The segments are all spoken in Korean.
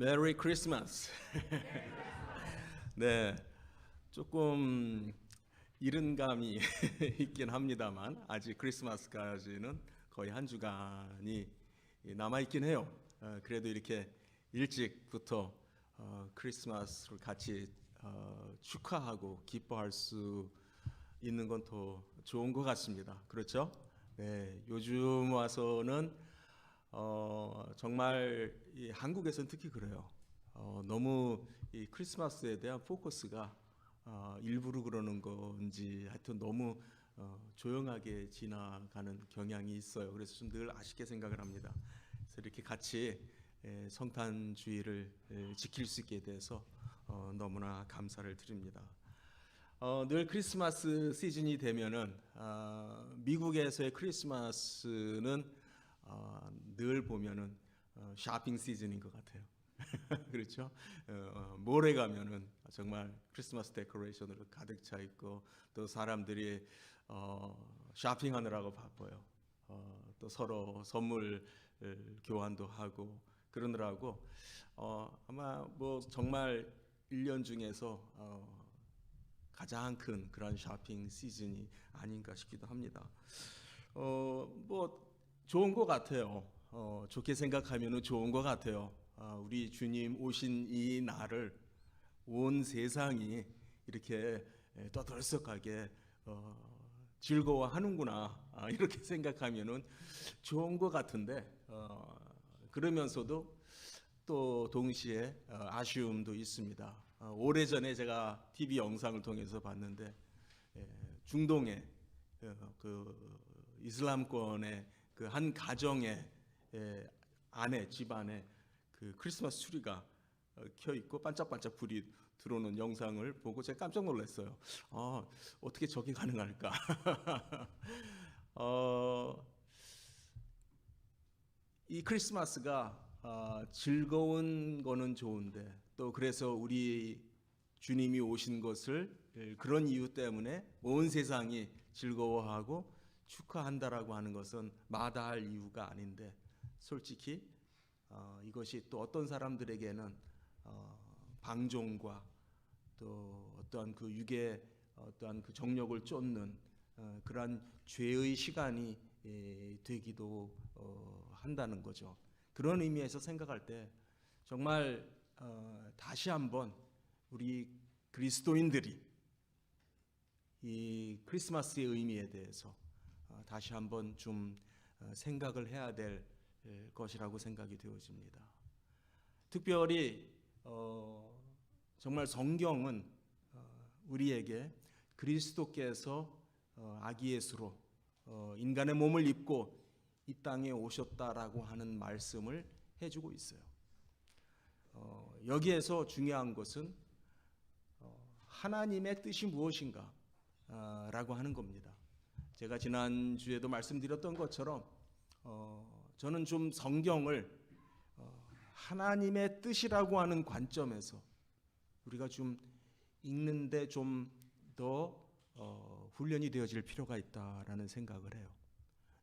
메리 크리스마스. 네, 조금 이른 감이 있긴 합니다만 아직 크리스마스까지는 거의 한 주간이 남아 있긴 해요. 그래도 이렇게 일찍부터 크리스마스를 같이 축하하고 기뻐할 수 있는 건 더 좋은 것 같습니다. 그렇죠? 네, 요즘 와서는 정말 이 한국에서는 특히 그래요. 너무 이 크리스마스에 대한 포커스가 일부러 그러는 건지 하여튼 너무 조용하게 지나가는 경향이 있어요. 그래서 좀 늘 아쉽게 생각을 합니다. 그래서 이렇게 같이 성탄 주의를 지킬 수 있게 돼서 너무나 감사를 드립니다. 늘 크리스마스 시즌이 되면은 미국에서의 크리스마스는 늘 보면은 쇼핑 시즌인 것 같아요. 그렇죠? 몰에 가면은 정말 크리스마스 데코레이션으로 가득 차 있고 또 사람들이 쇼핑하느라고 바빠요. 또 서로 선물 교환도 하고 그러느라고 아마 뭐 정말 1년 중에서 가장 큰 그런 쇼핑 시즌이 아닌가 싶기도 합니다. 뭐 좋은 것 같아요. 좋게 생각하면 좋은 것 같아요. 우리 주님 오신 이 날을 온 세상이 이렇게 떠들썩하게 즐거워하는구나 이렇게 생각하면 좋은 것 같은데 그러면서도 또 동시에 아쉬움도 있습니다. 오래전에 제가 TV 영상을 통해서 봤는데 중동의 그 이슬람권의 그 한 가정의 안에 집안에 그 크리스마스 트리가 켜 있고 반짝반짝 불이 들어오는 영상을 보고 제가 깜짝 놀랐어요. 어떻게 저게 가능할까? 이 크리스마스가 즐거운 거는 좋은데 또 그래서 우리 주님이 오신 것을 그런 이유 때문에 온 세상이 즐거워하고 축하한다라고 하는 것은 마다할 이유가 아닌데 솔직히 이것이 또 어떤 사람들에게는 방종과 또 어떠한 그 육의 어떠한 그 정력을 쫓는 그러한 죄의 시간이 되기도 한다는 거죠. 그런 의미에서 생각할 때 정말 다시 한번 우리 그리스도인들이 이 크리스마스의 의미에 대해서 다시 한번 좀 생각을 해야 될 것이라고 생각이 되어집니다. 특별히 정말 성경은 우리에게 그리스도께서 아기 예수로 인간의 몸을 입고 이 땅에 오셨다라고 하는 말씀을 해주고 있어요. 여기에서 중요한 것은 하나님의 뜻이 무엇인가 라고 하는 겁니다. 제가 지난주에도 말씀드렸던 것처럼 저는 좀 성경을 하나님의 뜻이라고 하는 관점에서 우리가 좀 읽는데 좀 더 훈련이 되어질 필요가 있다라는 생각을 해요.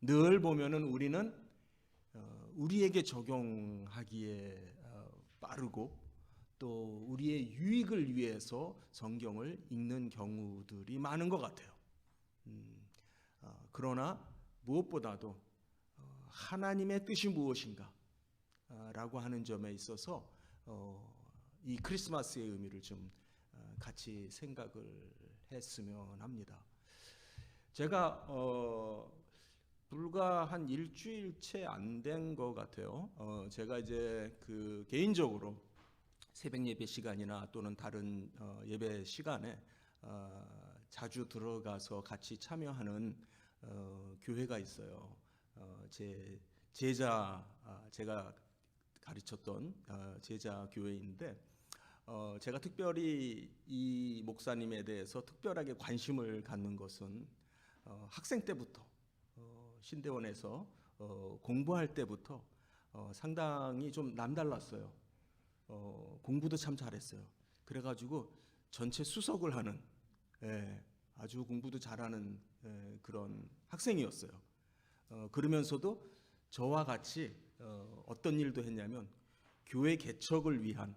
늘 보면은 우리는 우리에게 적용하기에 빠르고 또 우리의 유익을 위해서 성경을 읽는 경우들이 많은 것 같아요. 그러나 무엇보다도 하나님의 뜻이 무엇인가 라고 하는 점에 있어서 이 크리스마스의 의미를 좀 같이 생각을 했으면 합니다. 제가 불과 한 일주일 채 안 된 것 같아요. 제가 이제 그 개인적으로 새벽 예배 시간이나 또는 다른 예배 시간에 자주 들어가서 같이 참여하는 교회가 있어요. 제 제자 제가 가르쳤던 제자 교회인데 제가 특별히 이 목사님에 대해서 특별하게 관심을 갖는 것은 학생 때부터 신대원에서 공부할 때부터 상당히 좀 남달랐어요. 공부도 참 잘했어요. 그래가지고 전체 수석을 하는 아주 공부도 잘하는 그런 학생이었어요. 그러면서도 저와 같이 어떤 일도 했냐면 교회 개척을 위한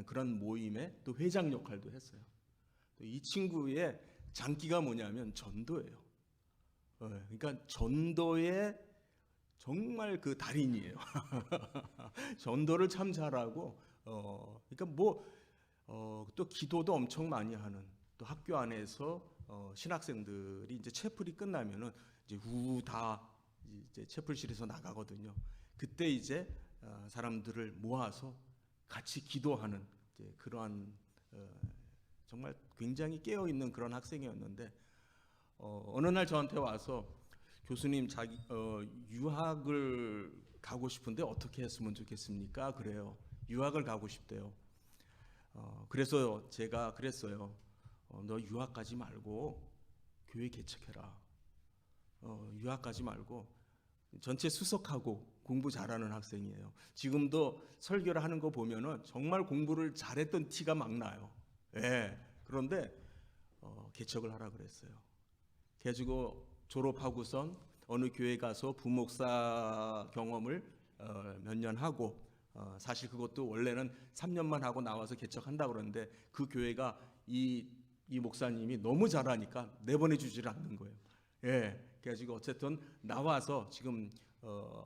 그런 모임의 또 회장 역할도 했어요. 이 친구의 장기가 뭐냐면 전도예요. 그러니까 전도의 정말 그 달인이에요. 전도를 참 잘하고, 그러니까 또 기도도 엄청 많이 하는, 또 학교 안에서 신학생들이 이제 채플이 끝나면은 이제 다 이제 채플실에서 나가거든요. 그때 이제 사람들을 모아서 같이 기도하는 이제 그러한 정말 굉장히 깨어 있는 그런 학생이었는데 어느 날 저한테 와서 교수님 유학을 가고 싶은데 어떻게 했으면 좋겠습니까? 그래요. 유학을 가고 싶대요. 그래서 제가 그랬어요. 너 유학 가지 말고 교회 개척해라. 유학 가지 말고 전체 수석하고 공부 잘하는 학생이에요. 지금도 설교를 하는 거 보면은 정말 공부를 잘했던 티가 막 나요. 예. 그런데 개척을 하라 그랬어요. 그래가지고 졸업하고선 어느 교회 가서 부목사 경험을 몇 년 하고 사실 그것도 원래는 3년만 하고 나와서 개척한다 그러는데 그 교회가 이 목사님이 너무 잘하니까 내보내 주지를 않는 거예요. 예, 그래가지고 어쨌든 나와서 지금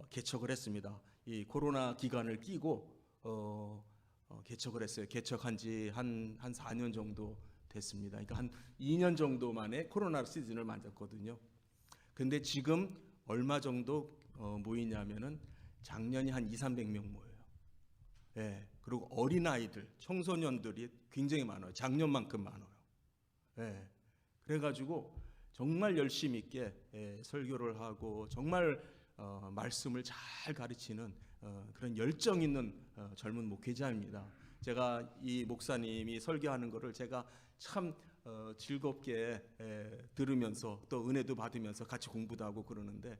개척을 했습니다. 이 코로나 기간을 끼고 개척을 했어요. 개척한 지 한 4년 정도 됐습니다. 그러니까 한 2년 정도 만에 코로나 시즌을 맞았거든요. 근데 지금 얼마 정도 모이냐면은 작년에 한 200~300명 모여요. 예. 그리고 어린아이들, 청소년들이 굉장히 많아요. 작년만큼 많아요. 예. 그래가지고 정말 열심히 있게 설교를 하고 정말 말씀을 잘 가르치는 그런 열정 있는 젊은 목회자입니다. 제가 이 목사님이 설교하는 것을 제가 참 즐겁게 들으면서 또 은혜도 받으면서 같이 공부도 하고 그러는데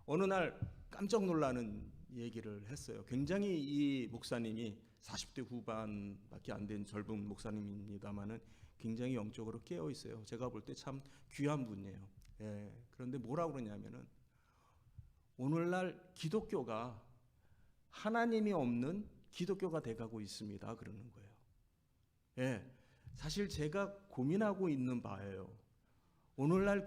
어느 날 깜짝 놀라는 얘기를 했어요. 굉장히 이 목사님이 40대 후반밖에 안 된 젊은 목사님입니다만은 굉장히 영적으로 깨어 있어요. 제가 볼 때 참 귀한 분이에요. 그런데 뭐라고 그러냐면은 오늘날 기독교가 하나님이 없는 기독교가 돼가고 있습니다. 그러는 거예요. 사실 제가 고민하고 있는 바예요. 오늘날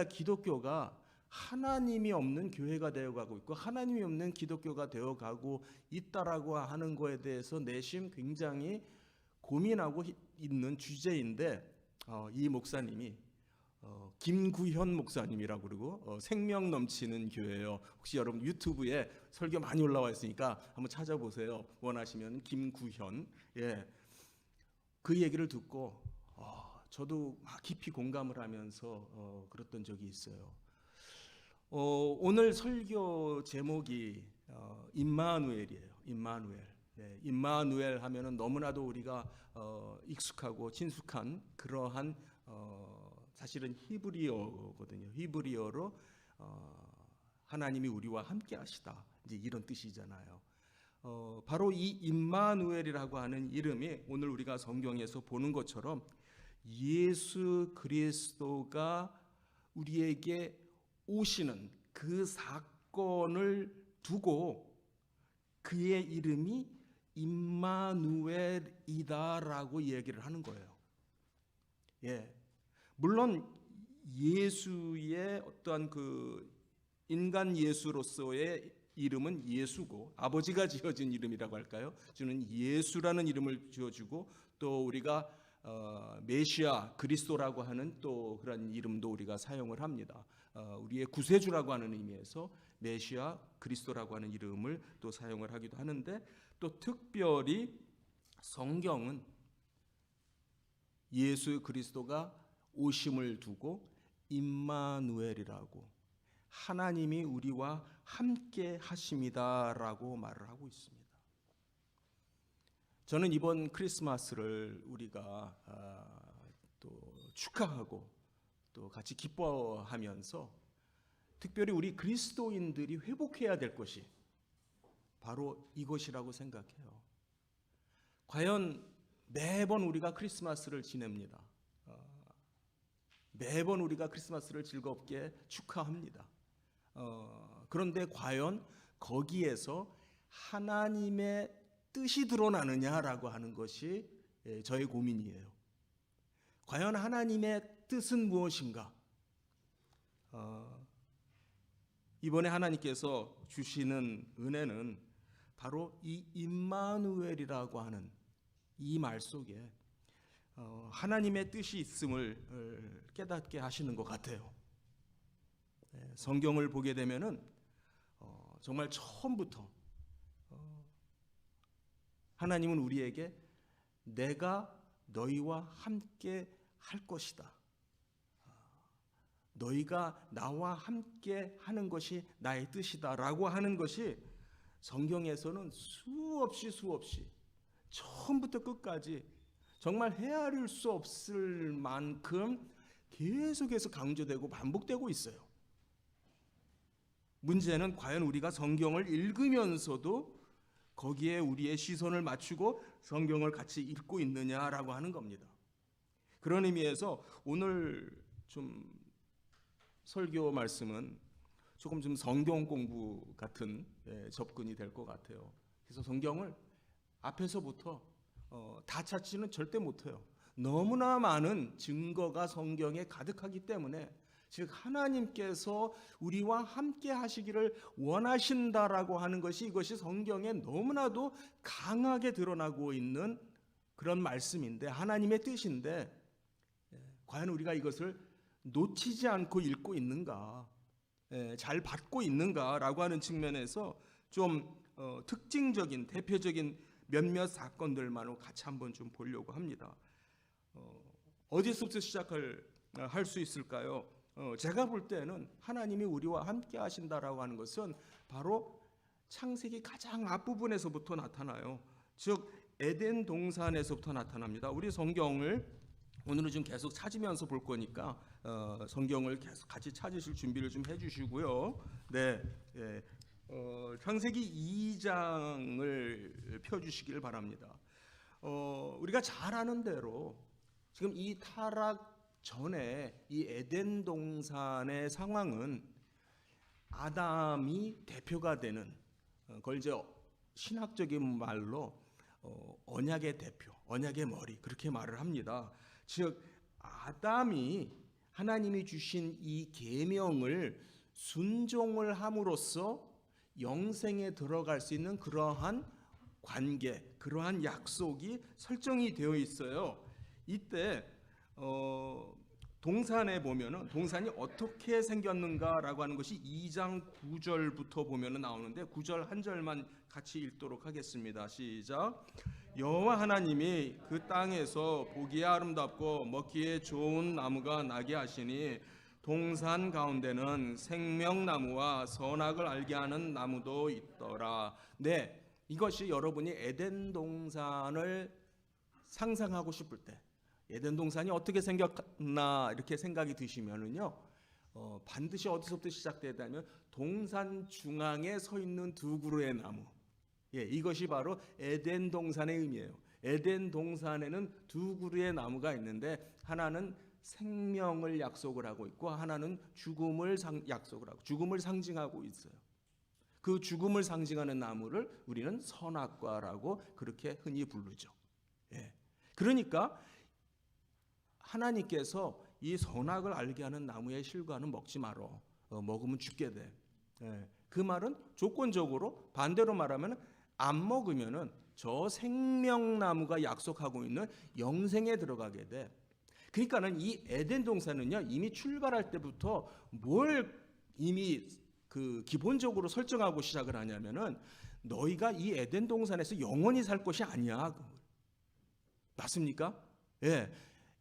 기독교가 하나님이 없는 교회가 되어가고 있고 하나님이 없는 기독교가 되어가고 있다라고 하는 거에 대해서 내심 굉장히 고민하고 있는 주제인데 이 목사님이 김구현 목사님이라고 그러고 생명 넘치는 교회예요. 혹시 여러분 유튜브에 설교 많이 올라와 있으니까 한번 찾아보세요. 원하시면 김구현. 그 얘기를 듣고 저도 깊이 공감을 하면서 그랬던 적이 있어요. 오늘 설교 제목이 임마누엘이에요. 임마누엘. 임마누엘 하면은 너무나도 우리가 익숙하고 친숙한 그러한 사실은 히브리어거든요. 히브리어로 하나님이 우리와 함께 하시다. 이제 이런 뜻이잖아요. 바로 이 임마누엘이라고 하는 이름이 오늘 우리가 성경에서 보는 것처럼 예수 그리스도가 우리에게 오시는 그 사건을 두고 그의 이름이 임마누엘이다라고 얘기를 하는 거예요. 물론 예수의 어떠한 그 인간 예수로서의 이름은 예수고 아버지가 지어준 이름이라고 할까요? 주는 예수라는 이름을 지어주고 또 우리가 메시아 그리스도라고 하는 또 그런 이름도 우리가 사용을 합니다. 우리의 구세주라고 하는 의미에서 메시아 그리스도라고 하는 이름을 또 사용을 하기도 하는데 또 특별히 성경은 예수 그리스도가 오심을 두고 임마누엘이라고 하나님이 우리와 함께 하심이다라고 말을 하고 있습니다. 저는 이번 크리스마스를 우리가 또 축하하고 또 같이 기뻐하면서 특별히 우리 그리스도인들이 회복해야 될 것이 바로 이것이라고 생각해요. 과연 매번 우리가 크리스마스를 지냅니다. 매번 우리가 크리스마스를 즐겁게 축하합니다. 그런데 과연 거기에서 하나님의 뜻이 드러나느냐라고 하는 것이 저의 고민이에요. 과연 하나님의 뜻은 무엇인가? 이번에 하나님께서 주시는 은혜는 바로 이 임마누엘이라고 하는 이 말 속에 하나님의 뜻이 있음을 깨닫게 하시는 것 같아요. 성경을 보게 되면은 정말 처음부터 하나님은 우리에게 내가 너희와 함께 할 것이다. 너희가 나와 함께 하는 것이 나의 뜻이다 라고 하는 것이 성경에서는 수없이 처음부터 끝까지 정말 헤아릴 수 없을 만큼 계속해서 강조되고 반복되고 있어요. 문제는 과연 우리가 성경을 읽으면서도 거기에 우리의 시선을 맞추고 성경을 같이 읽고 있느냐라고 하는 겁니다. 그런 의미에서 오늘 좀 설교 말씀은 조금 좀 성경 공부 같은 접근이 될 것 같아요. 그래서 성경을 앞에서부터 다 찾지는 절대 못해요. 너무나 많은 증거가 성경에 가득하기 때문에, 즉 하나님께서 우리와 함께 하시기를 원하신다라고 하는 것이, 이것이 성경에 너무나도 강하게 드러나고 있는 그런 말씀인데, 하나님의 뜻인데, 과연 우리가 이것을 놓치지 않고 읽고 있는가, 잘 받고 있는가라고 하는 측면에서 좀 특징적인 대표적인 몇몇 사건들만으로 같이 한번 좀 보려고 합니다. 어디서부터 시작을 할 수 있을까요? 제가 볼 때는 하나님이 우리와 함께 하신다라고 하는 것은 바로 창세기 가장 앞부분에서부터 나타나요. 즉 에덴 동산에서부터 나타납니다. 우리 성경을 오늘은 좀 계속 찾으면서 볼 거니까 성경을 계속 같이 찾으실 준비를 좀 해주시고요. 네, 창세기 2장을 펴주시길 바랍니다. 우리가 잘 아는 대로 지금 이 타락 전에 이 에덴 동산의 상황은 아담이 대표가 되는, 그걸 이제 신학적인 말로 언약의 대표, 언약의 머리, 그렇게 말을 합니다. 즉 아담이 하나님이 주신 이 계명을 순종을 함으로써 영생에 들어갈 수 있는 그러한 관계, 그러한 약속이 설정이 되어 있어요. 이때 동산에 보면은 동산이 어떻게 생겼는가라고 하는 것이 2장 9절부터 보면은 나오는데, 9절 한 절만 같이 읽도록 하겠습니다. 시작. 여호와 하나님이 그 땅에서 보기에 아름답고 먹기에 좋은 나무가 나게 하시니 동산 가운데는 생명나무와 선악을 알게 하는 나무도 있더라. 네, 이것이 여러분이 에덴 동산을 상상하고 싶을 때, 에덴 동산이 어떻게 생겼나 이렇게 생각이 드시면은요, 반드시 어디서부터 시작되냐면 동산 중앙에 서 있는 두 그루의 나무, 이것이 바로 에덴 동산의 의미예요. 에덴 동산에는 두 그루의 나무가 있는데, 하나는 생명을 약속을 하고 있고 하나는 죽음을 약속을 하고, 죽음을 상징하고 있어요. 그 죽음을 상징하는 나무를 우리는 선악과라고 그렇게 흔히 부르죠. 그러니까 하나님께서 이 선악을 알게 하는 나무의 실과는 먹지 말어. 먹으면 죽게 돼. 그 말은 조건적으로, 반대로 말하면 안 먹으면은 저 생명나무가 약속하고 있는 영생에 들어가게 돼. 그러니까는 이 에덴 동산은요, 이미 출발할 때부터 뭘 이미 그 기본적으로 설정하고 시작을 하냐면은, 너희가 이 에덴 동산에서 영원히 살 것이 아니야. 맞습니까?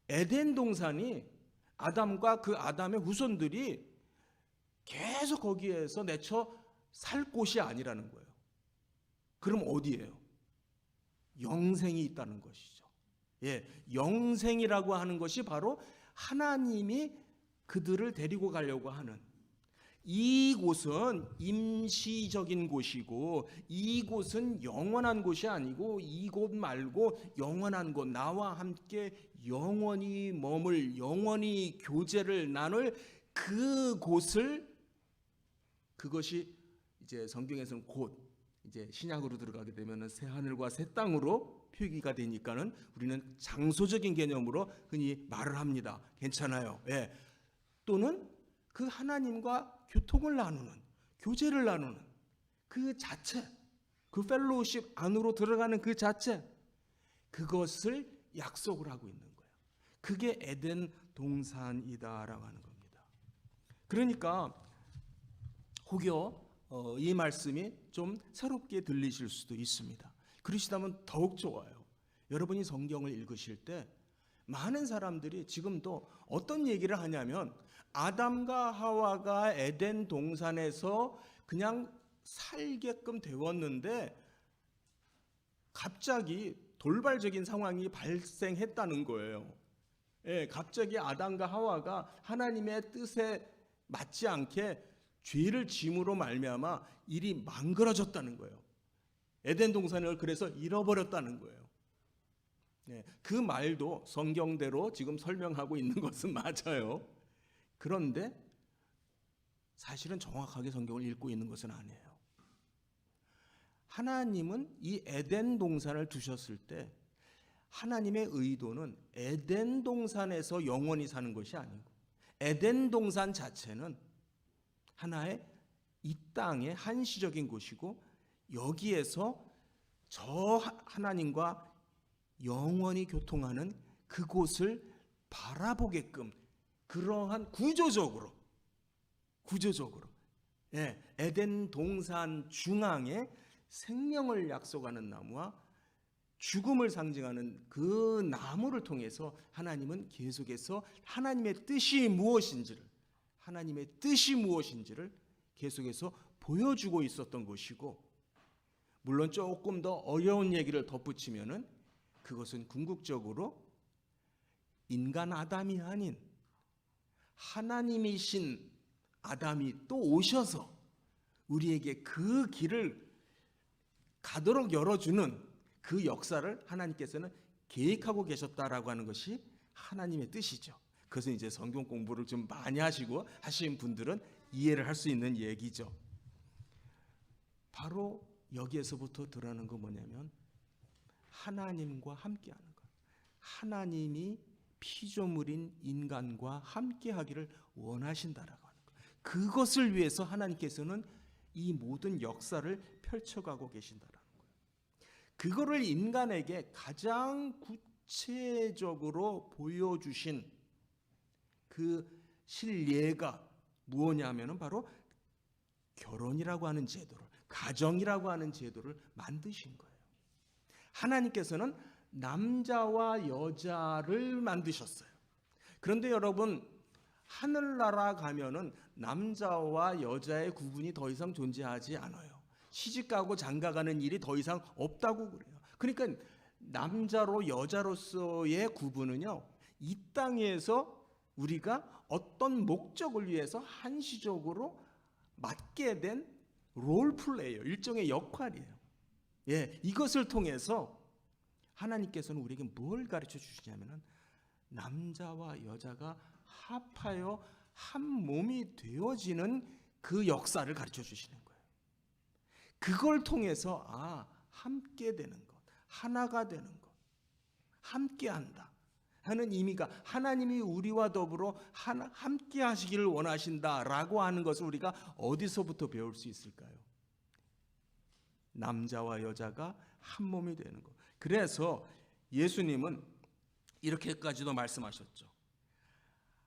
에덴 동산이 아담과 그 아담의 후손들이 계속 거기에서 내쳐 살 곳이 아니라는 거예요. 그럼 어디예요? 영생이 있다는 것이죠. 영생이라고 하는 것이 바로 하나님이 그들을 데리고 가려고 하는, 이곳은 임시적인 곳이고 이곳은 영원한 곳이 아니고, 이곳 말고 영원한 곳, 나와 함께 영원히 머물, 영원히 교제를 나눌 그 곳을, 그것이 이제 성경에서는 곧, 이제 신약으로 들어가게 되면은 새 하늘과 새 땅으로 표기가 되니까는 우리는 장소적인 개념으로 흔히 말을 합니다. 괜찮아요. 예. 또는 그 하나님과 교통을 나누는, 교제를 나누는 그 자체, 그 펠로우십 안으로 들어가는 그 자체, 그것을 약속을 하고 있는 거예요. 그게 에덴 동산이다라고 하는 겁니다. 그러니까 혹여 이 말씀이 좀 새롭게 들리실 수도 있습니다. 그러시다면 더욱 좋아요. 여러분이 성경을 읽으실 때 많은 사람들이 지금도 어떤 얘기를 하냐면 아담과 하와가 에덴 동산에서 그냥 살게끔 되었는데 갑자기 돌발적인 상황이 발생했다는 거예요. 예, 갑자기 아담과 하와가 하나님의 뜻에 맞지 않게 죄를 짐으로 말미암아 일이 망가져졌다는 거예요. 에덴 동산을 그래서 잃어버렸다는 거예요. 네, 그 말도 성경대로 지금 설명하고 있는 것은 맞아요. 그런데 사실은 정확하게 성경을 읽고 있는 것은 아니에요. 하나님은 이 에덴 동산을 두셨을 때 하나님의 의도는 에덴 동산에서 영원히 사는 것이 아니고 에덴 동산 자체는 하나의 이 땅의 한시적인 곳이고 여기에서 저 하나님과 영원히 교통하는 그곳을 바라보게끔 그러한 구조적으로 예, 에덴 동산 중앙에 생명을 약속하는 나무와 죽음을 상징하는 그 나무를 통해서 하나님은 계속해서 하나님의 뜻이 무엇인지를 계속해서 보여주고 있었던 것이고, 물론 조금 더 어려운 얘기를 덧붙이면은 그것은 궁극적으로 인간 아담이 아닌 하나님이신 아담이 또 오셔서 우리에게 그 길을 가도록 열어주는 그 역사를 하나님께서는 계획하고 계셨다라고 하는 것이 하나님의 뜻이죠. 그것은 이제 성경 공부를 좀 많이 하신 분들은 이해를 할 수 있는 얘기죠. 바로 여기에서부터 드러나는 건 뭐냐면 하나님과 함께하는 것. 하나님이 피조물인 인간과 함께하기를 원하신다라고 하는 것. 그것을 위해서 하나님께서는 이 모든 역사를 펼쳐가고 계신다라는 거예요. 그거를 인간에게 가장 구체적으로 보여주신 그 실예가 무엇냐면은 바로 결혼이라고 하는 제도를, 가정이라고 하는 제도를 만드신 거예요. 하나님께서는 남자와 여자를 만드셨어요. 그런데 여러분, 하늘나라 가면은 남자와 여자의 구분이 더 이상 존재하지 않아요. 시집가고 장가가는 일이 더 이상 없다고 그래요. 그러니까 남자로 여자로서의 구분은요, 이 땅에서 우리가 어떤 목적을 위해서 한시적으로 맡게 된 롤플레이어, 일종의 역할이에요. 예, 이것을 통해서 하나님께서는 우리에게 뭘 가르쳐 주시냐면은 남자와 여자가 합하여 한 몸이 되어지는 그 역사를 가르쳐 주시는 거예요. 그걸 통해서 함께 되는 것, 하나가 되는 것, 함께 한다 하는 의미가, 하나님이 우리와 더불어 함께 하시기를 원하신다라고 하는 것을 우리가 어디서부터 배울 수 있을까요? 남자와 여자가 한 몸이 되는 것. 그래서 예수님은 이렇게까지도 말씀하셨죠.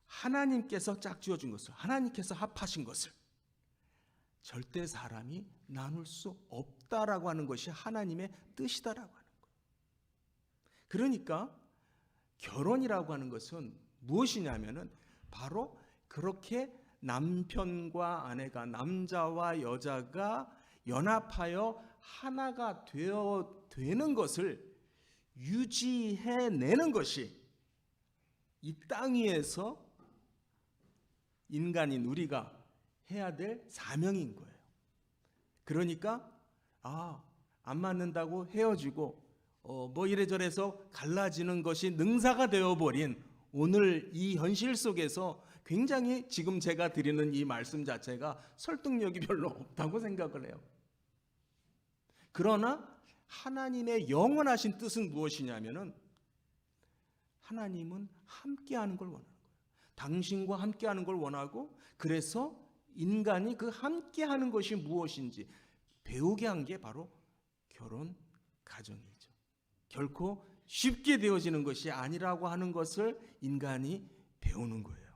하나님께서 짝지어준 것을, 하나님께서 합하신 것을 절대 사람이 나눌 수 없다라고 하는 것이 하나님의 뜻이다라고 하는 거예요. 그러니까 결혼이라고 하는 것은 무엇이냐면은 바로 그렇게 남편과 아내가, 남자와 여자가 연합하여 하나가 되는 것을 유지해내는 것이 이 땅 위에서 인간인 우리가 해야 될 사명인 거예요. 그러니까 안 맞는다고 헤어지고 뭐 이래저래서 갈라지는 것이 능사가 되어버린 오늘 이 현실 속에서 굉장히 지금 제가 드리는 이 말씀 자체가 설득력이 별로 없다고 생각을 해요. 그러나 하나님의 영원하신 뜻은 무엇이냐면은 하나님은 함께하는 걸 원하는 거예요. 당신과 함께하는 걸 원하고, 그래서 인간이 그 함께하는 것이 무엇인지 배우게 한 게 바로 결혼 가정이죠. 결코 쉽게 되어지는 것이 아니라고 하는 것을 인간이 배우는 거예요.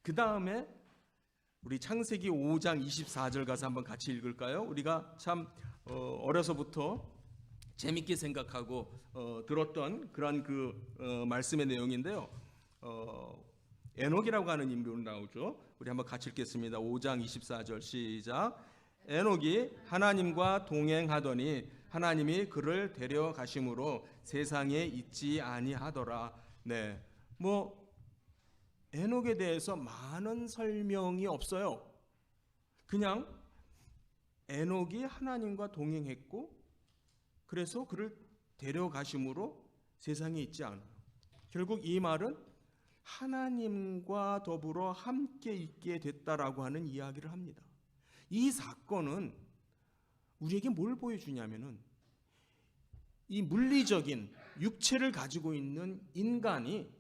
그 다음에 우리 창세기 5장 24절 가서 한번 같이 읽을까요? 우리가 참 어려서부터 재밌게 생각하고 들었던 그런 말씀의 내용인데요. 에녹이라고 하는 인물이 나오죠. 우리 한번 같이 읽겠습니다. 5장 24절 시작. 에녹이 하나님과 동행하더니 하나님이 그를 데려가심으로 세상에 있지 아니하더라. 네, 에녹에 대해서 많은 설명이 없어요. 그냥 에녹이 하나님과 동행했고, 그래서 그를 데려가심으로 세상에 있지 않아요. 결국 이 말은 하나님과 더불어 함께 있게 됐다라고 하는 이야기를 합니다. 이 사건은 우리에게 뭘 보여주냐면은 이 물리적인 육체를 가지고 있는 인간이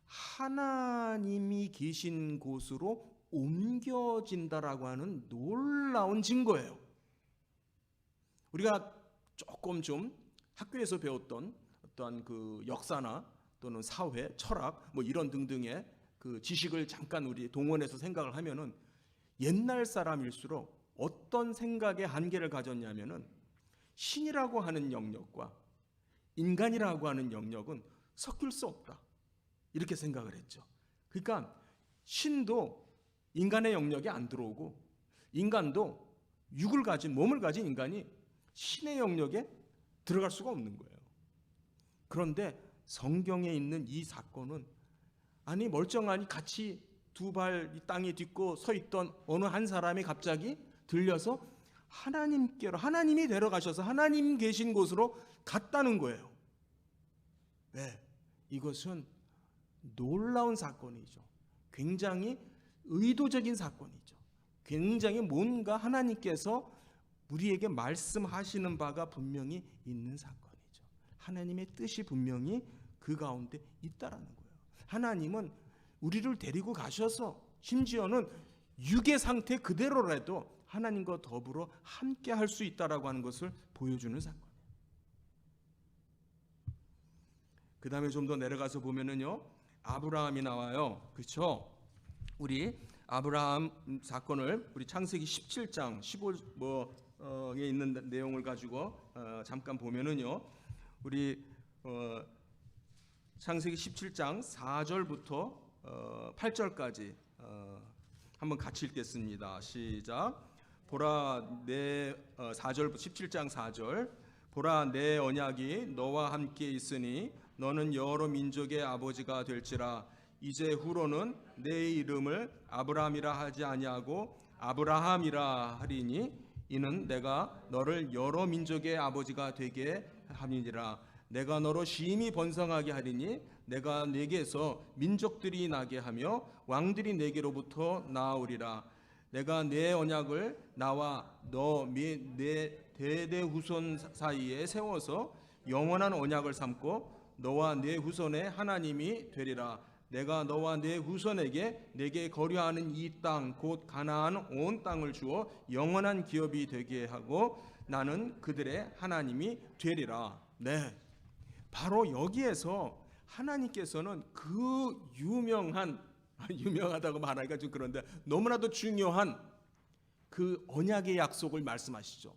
하나님이 계신 곳으로 옮겨진다라고 하는 놀라운 증거예요. 우리가 조금 좀 학교에서 배웠던 어떤 그 역사나 또는 사회, 철학 이런 등등의 그 지식을 잠깐 우리 동원해서 생각을 하면은 옛날 사람일수록 어떤 생각의 한계를 가졌냐면은 신이라고 하는 영역과 인간이라고 하는 영역은 섞일 수 없다, 이렇게 생각을 했죠. 그러니까 신도 인간의 영역에 안 들어오고, 인간도 육을 가진, 몸을 가진 인간이 신의 영역에 들어갈 수가 없는 거예요. 그런데 성경에 있는 이 사건은 아니 멀쩡하니 같이 두 발 이 땅에 딛고 서 있던 어느 한 사람이 갑자기 들려서 하나님께로, 하나님이 데려가셔서 하나님 계신 곳으로 갔다는 거예요. 왜? 이것은 놀라운 사건이죠. 굉장히 의도적인 사건이죠. 굉장히 뭔가 하나님께서 우리에게 말씀하시는 바가 분명히 있는 사건이죠. 하나님의 뜻이 분명히 그 가운데 있다라는 거예요. 하나님은 우리를 데리고 가셔서 심지어는 육의 상태 그대로라도 하나님과 더불어 함께 할 수 있다라고 하는 것을 보여주는 사건이에요. 그 다음에 좀 더 내려가서 보면은요, 아브라함이 나와요. 그렇죠? 우리 아브라함 사건을 우리 창세기 17장 15에 있는 내용을 가지고 잠깐 보면은요, 우리 창세기 17장 4절부터 8절까지 한번 같이 읽겠습니다. 시작. 보라 내 4절 17장 4절. 보라 내 언약이 너와 함께 있으니 너는 여러 민족의 아버지가 될지라. 이제 후로는 내 이름을 아브라함이라 하지 아니하고 아브라함이라 하리니 이는 내가 너를 여러 민족의 아버지가 되게 함이니라. 내가 너로 심히 번성하게 하리니 내가 네게서 민족들이 나게 하며 왕들이 네게로부터 나오리라. 내가 내 언약을 나와 너 및 내 대대 후손 사이에 세워서 영원한 언약을 삼고 너와 내 후손의 하나님이 되리라. 내가 너와 내 후손에게 내게 거류하는 이 땅 곧 가나안 온 땅을 주어 영원한 기업이 되게 하고 나는 그들의 하나님이 되리라. 네, 바로 여기에서 하나님께서는 그 유명하다고 말하기가 좀 그런데 너무나도 중요한 그 언약의 약속을 말씀하시죠.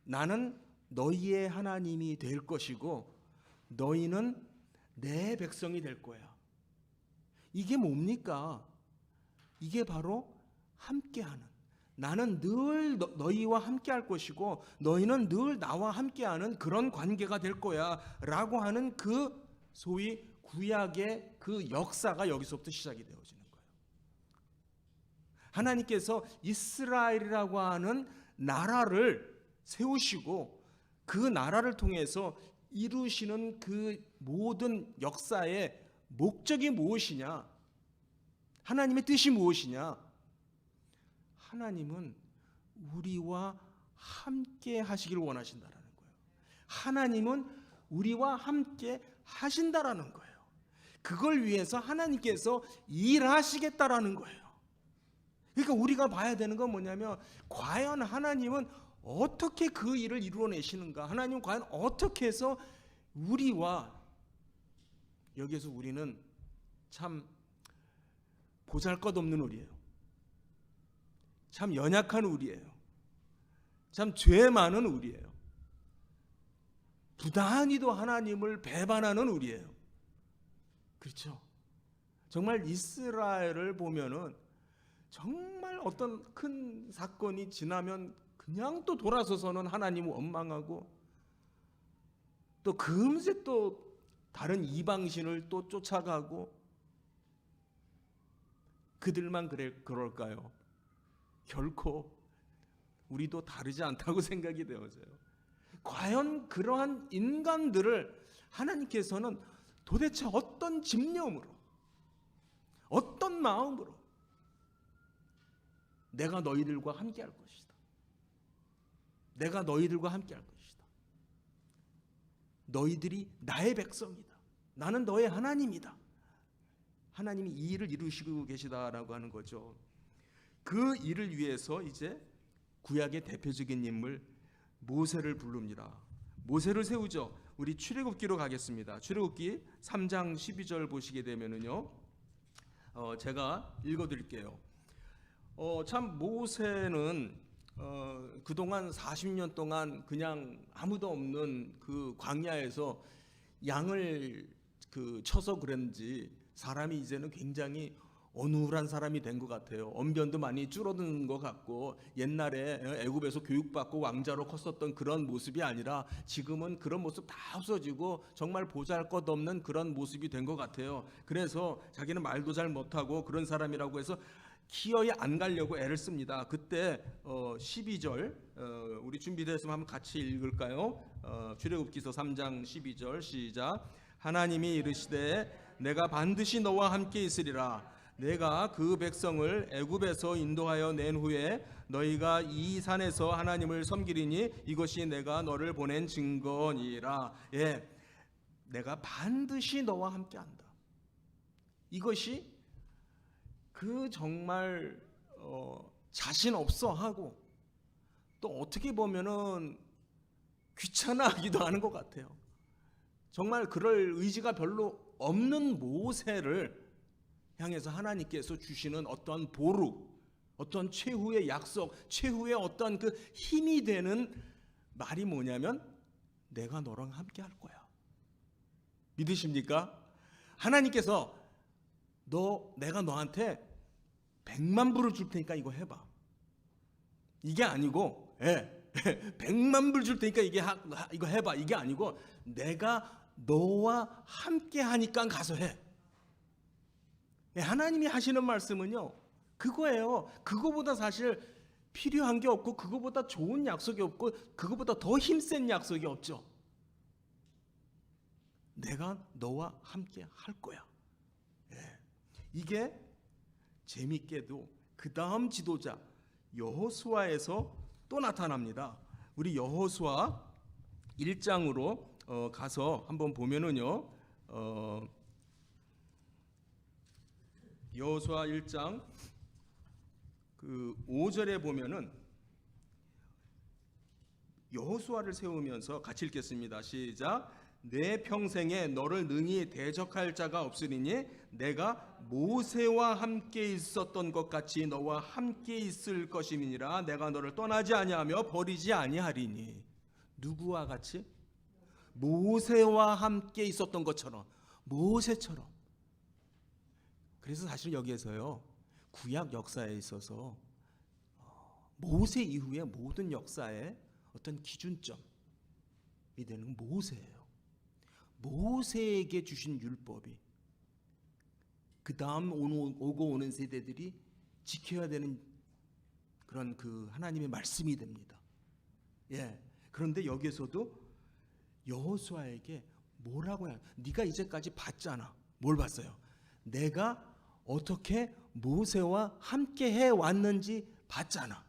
나는 너희의 하나님이 될 것이고 너희는 내 백성이 될 거야. 이게 뭡니까? 이게 바로 함께하는, 나는 늘 너희와 함께할 것이고 너희는 늘 나와 함께하는 그런 관계가 될 거야 라고 하는 그 소위 구약의 그 역사가 여기서부터 시작이 되어지는 거예요. 하나님께서 이스라엘이라고 하는 나라를 세우시고 그 나라를 통해서 이루시는 그 모든 역사의 목적이 무엇이냐? 하나님의 뜻이 무엇이냐? 하나님은 우리와 함께 하시길 원하신다라는 거예요. 하나님은 우리와 함께 하신다라는 거예요. 그걸 위해서 하나님께서 일하시겠다라는 거예요. 그러니까 우리가 봐야 되는 건 뭐냐면 과연 하나님은 어떻게 그 일을 이루어내시는가? 하나님은 과연 어떻게 해서 우리와 여기에서 우리는 참 보잘것없는 우리예요. 참 연약한 우리예요. 참 죄 많은 우리예요. 부단히도 하나님을 배반하는 우리예요. 그렇죠? 정말 이스라엘을 보면은 정말 어떤 큰 사건이 지나면 그냥 또 돌아서서는 하나님을 원망하고 또 금세 또 다른 이방신을 또 쫓아가고 그들만 그럴까요? 결코 우리도 다르지 않다고 생각이 되어져요. 과연 그러한 인간들을 하나님께서는 도대체 어떤 집념으로, 어떤 마음으로 내가 너희들과 함께 할 것이다. 내가 너희들과 함께 할 것이다. 너희들이 나의 백성이다. 나는 너의 하나님이다. 하나님이 이 일을 이루시고 계시다라고 하는 거죠. 그 일을 위해서 이제 구약의 대표적인 인물 모세를 부릅니다. 모세를 세우죠. 우리 출애굽기로 가겠습니다. 출애굽기 3장 12절 보시게 되면은요, 제가 읽어드릴게요. 참 모세는 그동안 40년 동안 그냥 아무도 없는 그 광야에서 양을 쳐서 그런지 사람이 이제는 굉장히 어눌한 사람이 된 것 같아요. 언변도 많이 줄어든 것 같고 옛날에 애굽에서 교육받고 왕자로 컸었던 그런 모습이 아니라 지금은 그런 모습 다 없어지고 정말 보잘것없는 그런 모습이 된 것 같아요. 그래서 자기는 말도 잘 못하고 그런 사람이라고 해서 기어이 안 가려고 애를 씁니다. 그때 12절 우리 준비됐으면 한번 같이 읽을까요? 출애굽기서 3장 12절 시작. 하나님이 이르시되 내가 반드시 너와 함께 있으리라. 내가 그 백성을 애굽에서 인도하여 낸 후에 너희가 이 산에서 하나님을 섬기리니 이것이 내가 너를 보낸 증거니라. 예, 내가 반드시 너와 함께한다. 이것이 그 정말 자신 없어 하고 또 어떻게 보면은 귀찮아하기도 하는 것 같아요. 정말 그럴 의지가 별로 없는 모세를 향해서 하나님께서 주시는 어떤 보루, 어떤 최후의 약속, 최후의 어떤 그 힘이 되는 말이 뭐냐면 내가 너랑 함께 할 거야. 믿으십니까? 하나님께서 내가 너한테 100만 불을 줄 테니까 이거 해봐. 이게 아니고 100만 불 줄 테니까 이거 해봐. 이게 아니고 내가 너와 함께 하니까 가서 해. 하나님이 하시는 말씀은요 그거예요. 그거보다 사실 필요한 게 없고 그거보다 좋은 약속이 없고 그거보다 더 힘센 약속이 없죠. 내가 너와 함께 할 거야. 이게 재밌게도 그 다음 지도자 여호수아에서 또 나타납니다. 우리 여호수아 1장으로 가서 한번 보면은요, 여호수아 1장 그 5절에 보면은 여호수아를 세우면서 같이 읽겠습니다. 시작. 내 평생에 너를 능히 대적할 자가 없으리니 내가 모세와 함께 있었던 것 같이 너와 함께 있을 것임이니라. 내가 너를 떠나지 아니하며 버리지 아니하리니. 누구와 같이? 모세와 함께 있었던 것처럼, 모세처럼. 그래서 사실 여기에서요 구약 역사에 있어서 모세 이후의 모든 역사의 어떤 기준점이 되는 모세예요. 모세에게 주신 율법이 그 다음 오고 오는 세대들이 지켜야 되는 그런 그 하나님의 말씀이 됩니다. 그런데 여기에서도 여호수아에게 뭐라고 해야? 네가 이제까지 봤잖아. 뭘 봤어요? 내가 어떻게 모세와 함께 해 왔는지 봤잖아.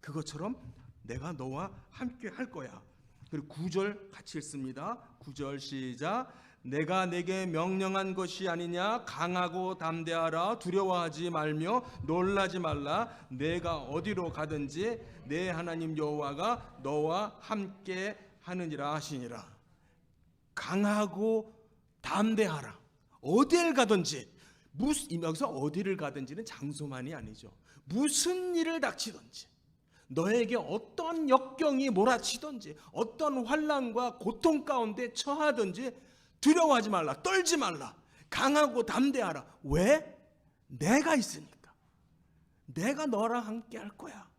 그것처럼 내가 너와 함께 할 거야. 그리고 9절 같이 읽습니다. 9절 시작. 내가 내게 명령한 것이 아니냐. 강하고 담대하라. 두려워하지 말며 놀라지 말라. 내가 어디로 가든지 내 하나님 여호와가 너와 함께 하느니라 하시니라. 강하고 담대하라. 어딜 가든지, 여기서 어디를 가든지는 장소만이 아니죠. 무슨 일을 닥치든지, 너에게 어떤 역경이 몰아치든지, 어떤 환난과 고통 가운데 처하든지 두려워하지 말라, 떨지 말라, 강하고 담대하라. 왜? 내가 있으니까. 내가 너랑 함께 할 거야.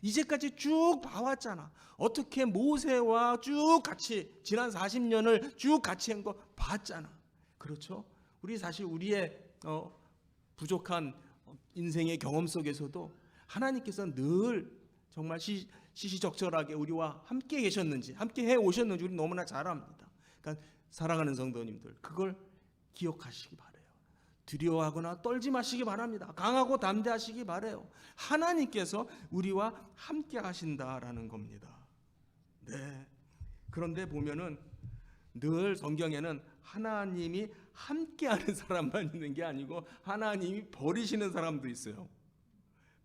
이제까지 쭉 봐왔잖아. 어떻게 모세와 쭉 같이 지난 40년을 쭉 같이 한 거 봤잖아. 그렇죠? 우리 사실 우리의 부족한 인생의 경험 속에서도 하나님께서 늘 정말 시시적절하게 우리와 함께 계셨는지, 함께 해 오셨는지 우리 너무나 잘 압니다. 그러니까 사랑하는 성도님들, 그걸 기억하시기 바라요. 두려워하거나 떨지 마시기 바랍니다. 강하고 담대하시기 바라요. 하나님께서 우리와 함께 하신다라는 겁니다. 네. 그런데 보면은 늘 성경에는 하나님이 함께하는 사람만 있는 게 아니고 하나님이 버리시는 사람도 있어요.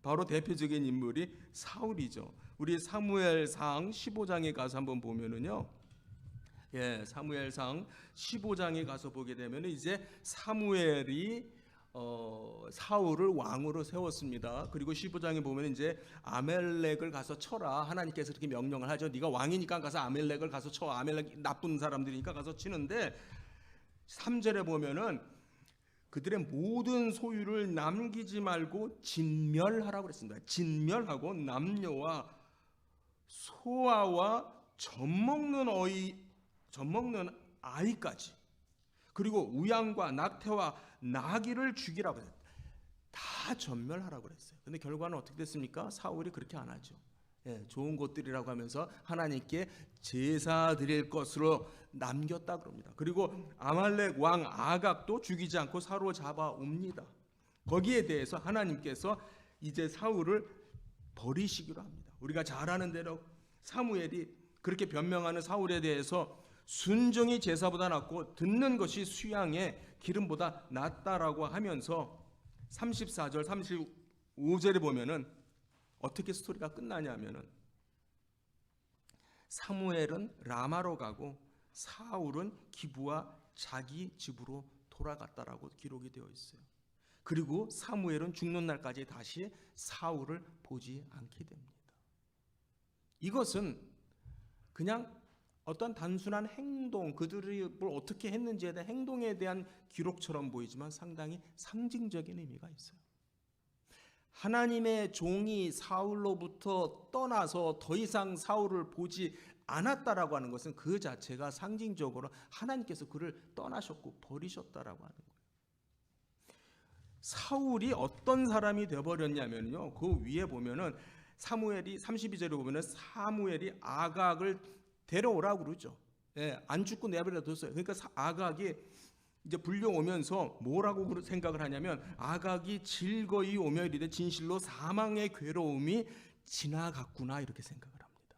바로 대표적인 인물이 사울이죠. 우리 사무엘상 15장에 가서 한번 보면은요. 사무엘상 15장에 가서 보게 되면 이제 사무엘이 사울을 왕으로 세웠습니다. 그리고 15장에 보면 이제 아멜렉을 가서 쳐라. 하나님께서 이렇게 명령을 하죠. 네가 왕이니까 가서 아멜렉을 가서 쳐. 아멜렉 나쁜 사람들이니까 가서 치는데 3절에 보면은 그들의 모든 소유를 남기지 말고 진멸하라고 그랬습니다. 진멸하고 남녀와 소아와 젖먹는 아이까지, 그리고 우양과 낙태와 나귀를 죽이라고 했어요. 다 전멸하라고 그랬어요. 근데 결과는 어떻게 됐습니까? 사울이 그렇게 안 하죠. 좋은 것들이라고 하면서 하나님께 제사 드릴 것으로 남겼다 그럽니다. 그리고 아말렉 왕 아각도 죽이지 않고 사로잡아 옵니다. 거기에 대해서 하나님께서 이제 사울을 버리시기로 합니다. 우리가 잘 아는 대로 사무엘이 그렇게 변명하는 사울에 대해서 순종이 제사보다 낫고 듣는 것이 수양의 기름보다 낫다라고 하면서 34절 35절에 보면은 어떻게 스토리가 끝나냐면은 사무엘은 라마로 가고 사울은 기브와 자기 집으로 돌아갔다라고 기록이 되어 있어요. 그리고 사무엘은 죽는 날까지 다시 사울을 보지 않게 됩니다. 이것은 그냥 어떤 단순한 행동, 그들이 뭘 어떻게 했는지에 대한 행동에 대한 기록처럼 보이지만 상당히 상징적인 의미가 있어요. 하나님의 종이 사울로부터 떠나서 더 이상 사울을 보지 않았다라고 하는 것은 그 자체가 상징적으로 하나님께서 그를 떠나셨고 버리셨다라고 하는 거예요. 사울이 어떤 사람이 되어버렸냐면요, 그 위에 보면은 사무엘이 32절에 보면은 사무엘이 아각을 데려오라고 그러죠. 안 죽고 내버려 뒀어요. 그러니까 아각이 이제 불려오면서 뭐라고 생각을 하냐면, 아각이 즐거이 오며 이르되 진실로 사망의 괴로움이 지나갔구나, 이렇게 생각을 합니다.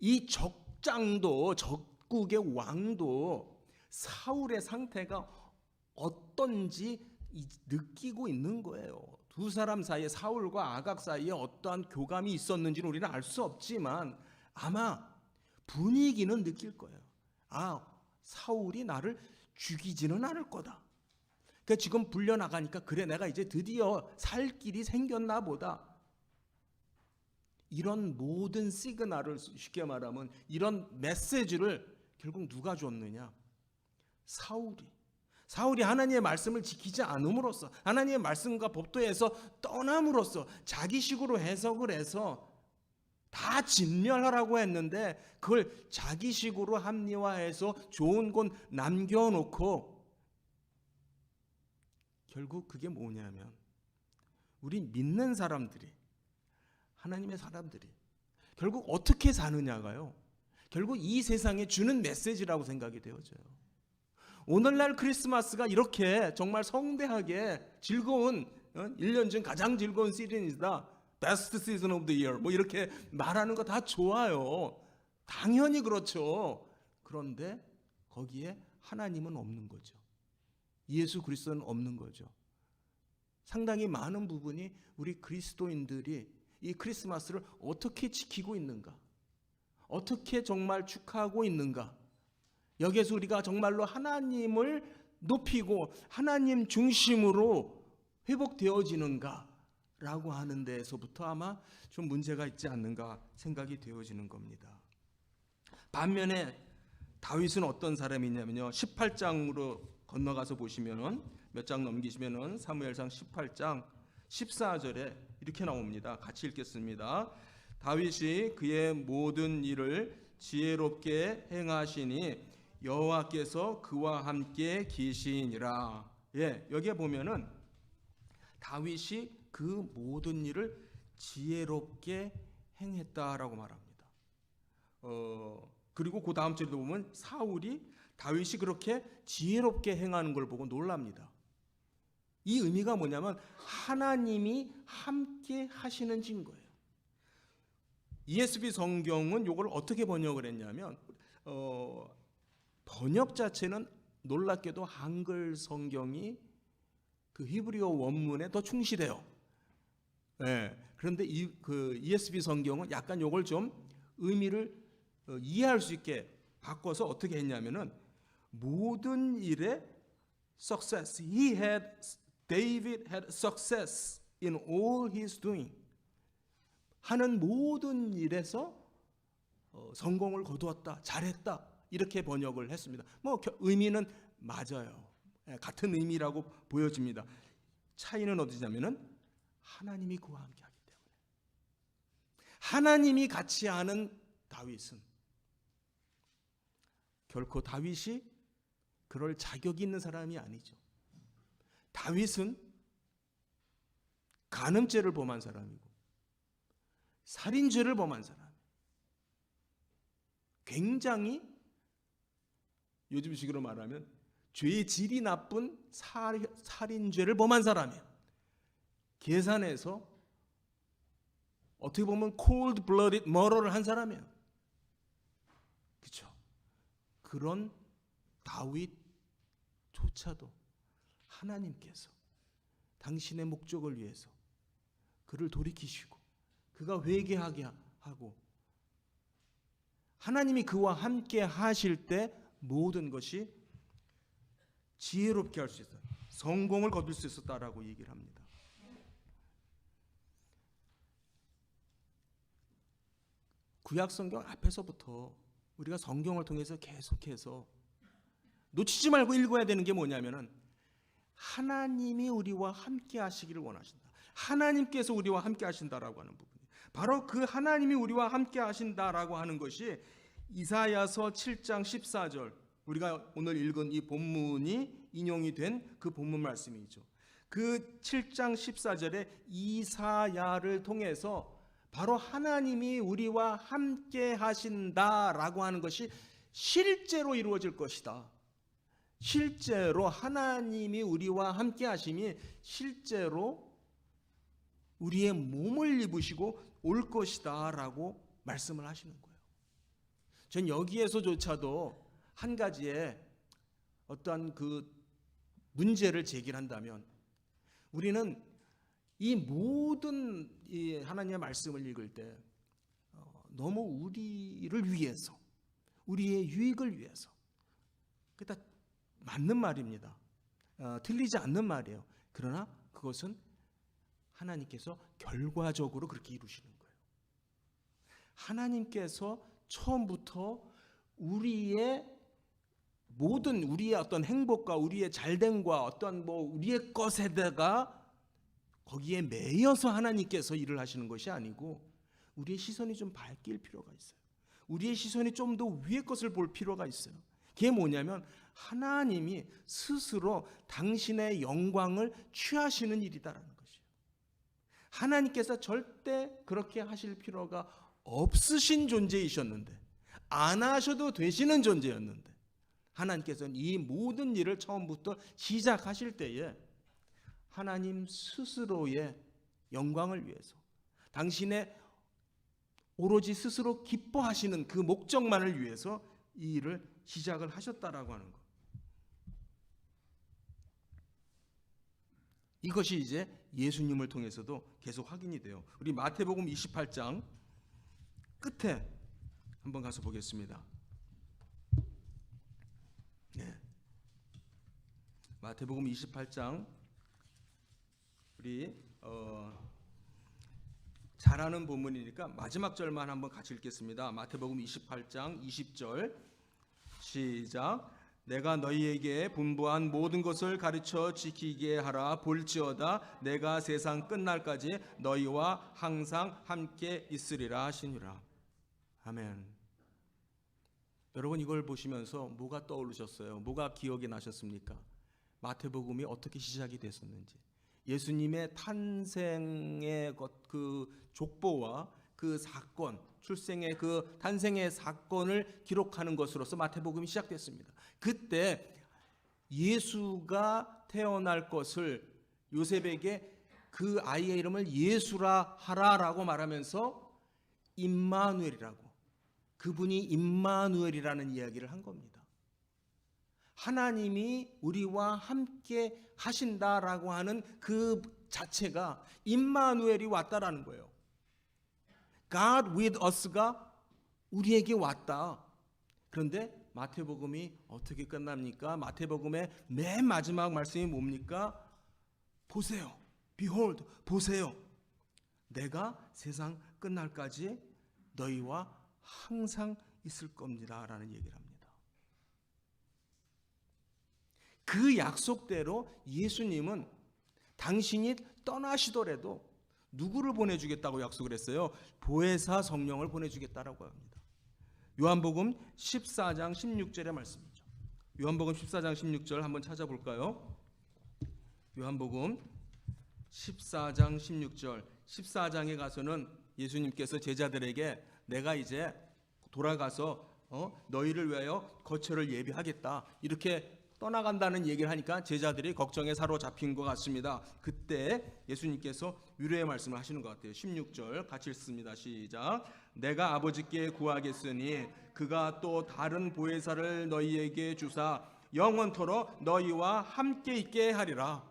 이 적장도, 적국의 왕도 사울의 상태가 어떤지 느끼고 있는 거예요. 두 사람 사이에, 사울과 아각 사이에 어떠한 교감이 있었는지는 우리는 알 수 없지만 아마 분위기는 느낄 거예요. 사울이 나를 죽이지는 않을 거다. 그러니까 지금 불려나가니까 그래, 내가 이제 드디어 살 길이 생겼나 보다. 이런 모든 시그널을, 쉽게 말하면 이런 메시지를 결국 누가 줬느냐? 사울이 하나님의 말씀을 지키지 않음으로써, 하나님의 말씀과 법도에서 떠남으로써 자기식으로 해석을 해서 다 진멸하라고 했는데 그걸 자기식으로 합리화해서 좋은 곳 남겨놓고, 결국 그게 뭐냐면 우리 믿는 사람들이, 하나님의 사람들이 결국 어떻게 사느냐가요, 결국 이 세상에 주는 메시지라고 생각이 되어져요. 오늘날 크리스마스가 이렇게 정말 성대하게 즐거운, 1년 중 가장 즐거운 시즌이다. best season of the year 뭐 이렇게 말하는 거 다 좋아요. 당연히 그렇죠. 그런데 거기에 하나님은 없는 거죠. 예수 그리스도는 없는 거죠. 상당히 많은 부분이 우리 그리스도인들이 이 크리스마스를 어떻게 지키고 있는가, 어떻게 정말 축하하고 있는가, 여기에서 우리가 정말로 하나님을 높이고 하나님 중심으로 회복되어지는가 라고 하는 데에서부터 아마 좀 문제가 있지 않는가 생각이 되어지는 겁니다. 반면에 다윗은 어떤 사람이냐면요, 18장으로 건너가서 보시면은 몇 장 넘기시면은 사무엘상 18장 14절에 이렇게 나옵니다. 같이 읽겠습니다. 다윗이 그의 모든 일을 지혜롭게 행하시니 여호와께서 그와 함께 계시니라. 여기에 보면은 다윗이 그 모든 일을 지혜롭게 행했다라고 말합니다. 그리고 그 다음 절에도 보면 사울이 다윗이 그렇게 지혜롭게 행하는 걸 보고 놀랍니다. 이 의미가 뭐냐면 하나님이 함께 하시는지인 거예요. ESV 성경은 이걸 어떻게 번역을 했냐면 번역 자체는 놀랍게도 한글 성경이 그 히브리어 원문에 더 충실해요. 그런데 그 ESV 성경은 약간 이걸 좀 의미를 이해할 수 있게 바꿔서 어떻게 했냐면은 모든 일에 success. David had success in all he's doing. 하는 모든 일에서 성공을 거두었다, 잘했다 이렇게 번역을 했습니다. 뭐 의미는 맞아요. 같은 의미라고 보여집니다. 차이는 어디냐면은 하나님이 그와 함께하기 때문에. 하나님이 같이 하는 다윗은 결코 다윗이 그럴 자격이 있는 사람이 아니죠. 다윗은 간음죄를 범한 사람이고 살인죄를 범한 사람, 굉장히 요즘식으로 말하면 죄의 질이 나쁜 살인죄를 범한 사람이에요. 계산해서 어떻게 보면 cold-blooded murder를 한 사람이에요. 그렇죠? 그런 다윗조차도 하나님께서 당신의 목적을 위해서 그를 돌이키시고 그가 회개하게 하고 하나님이 그와 함께 하실 때 모든 것이 지혜롭게 할 수 있어요. 성공을 거둘 수 있었다라고 얘기를 합니다. 구약 성경 앞에서부터 우리가 성경을 통해서 계속해서 놓치지 말고 읽어야 되는 게 뭐냐면은 하나님이 우리와 함께 하시기를 원하신다. 하나님께서 우리와 함께 하신다라고 하는 부분. 바로 그 하나님이 우리와 함께 하신다라고 하는 것이 이사야서 7장 14절, 우리가 오늘 읽은 이 본문이 인용이 된 그 본문 말씀이죠. 그 7장 14절에 이사야를 통해서 바로 하나님이 우리와 함께 하신다라고 하는 것이 실제로 이루어질 것이다. 실제로 하나님이 우리와 함께 하심이 실제로 우리의 몸을 입으시고 올 것이다 라고 말씀을 하시는 거예요. 전 여기에서조차도 한 가지의 어떠한 그 문제를 제기한다면 우리는 이 모든 이 하나님의 말씀을 읽을 때 너무 우리를 위해서, 우리의 유익을 위해서, 그게 다 맞는 말입니다. 틀리지 않는 말이에요. 그러나 그것은 하나님께서 결과적으로 그렇게 이루시는 거예요. 하나님께서 처음부터 우리의 모든 우리의 어떤 행복과 우리의 잘됨과 어떤 우리의 것에다가 거기에 매여서 하나님께서 일을 하시는 것이 아니고 우리의 시선이 좀 바뀔 필요가 있어요. 우리의 시선이 좀 더 위의 것을 볼 필요가 있어요. 그게 뭐냐면 하나님이 스스로 당신의 영광을 취하시는 일이다라는 것이에요. 하나님께서 절대 그렇게 하실 필요가 없으신 존재이셨는데, 안 하셔도 되시는 존재였는데, 하나님께서는 이 모든 일을 처음부터 시작하실 때에 하나님 스스로의 영광을 위해서, 당신의 오로지 스스로 기뻐하시는 그 목적만을 위해서 이 일을 시작을 하셨다라고 하는 것. 이것이 이제 예수님을 통해서도 계속 확인이 돼요. 우리 마태복음 28장 끝에 한번 가서 보겠습니다. 네. 마태복음 28장 우리 잘 아는 본문이니까 마지막 절만 한번 같이 읽겠습니다. 마태복음 28장 20절 시작. 내가 너희에게 분부한 모든 것을 가르쳐 지키게 하라. 볼지어다 내가 세상 끝날까지 너희와 항상 함께 있으리라 하시니라. 아멘. 여러분 이걸 보시면서 뭐가 떠오르셨어요? 뭐가 기억이 나셨습니까? 마태복음이 어떻게 시작이 됐었는지, 예수님의 탄생의 그 족보와 그 사건, 출생의 그 탄생의 사건을 기록하는 것으로서 마태복음이 시작됐습니다. 그때 예수가 태어날 것을 요셉에게 그 아이의 이름을 예수라 하라라고 말하면서 임마누엘이라고, 그분이 임마누엘이라는 이야기를 한 겁니다. 하나님이 우리와 함께 하신다라고 하는 그 자체가 임마누엘이 왔다라는 거예요. God with us가 우리에게 왔다. 그런데 마태복음이 어떻게 끝납니까? 마태복음의 맨 마지막 말씀이 뭡니까? 보세요. Behold, 보세요. 내가 세상 끝날까지 너희와 항상 있을 겁니다 라는 얘기를 합니다. 그 약속대로 예수님은 당신이 떠나시더라도 누구를 보내주겠다고 약속을 했어요? 보혜사 성령을 보내주겠다라고 합니다. 요한복음 14장 16절의 말씀이죠. 요한복음 14장 16절 한번 찾아볼까요? 요한복음 14장 16절 14장에 가서는 예수님께서 제자들에게 내가 이제 돌아가서 너희를 위하여 거처를 예비하겠다 이렇게 떠나간다는 얘기를 하니까 제자들이 걱정에 사로잡힌 것 같습니다. 그때 예수님께서 위로의 말씀을 하시는 것 같아요. 16절 같이 읽습니다. 시작. 내가 아버지께 구하겠으니 그가 또 다른 보혜사를 너희에게 주사 영원토록 너희와 함께 있게 하리라.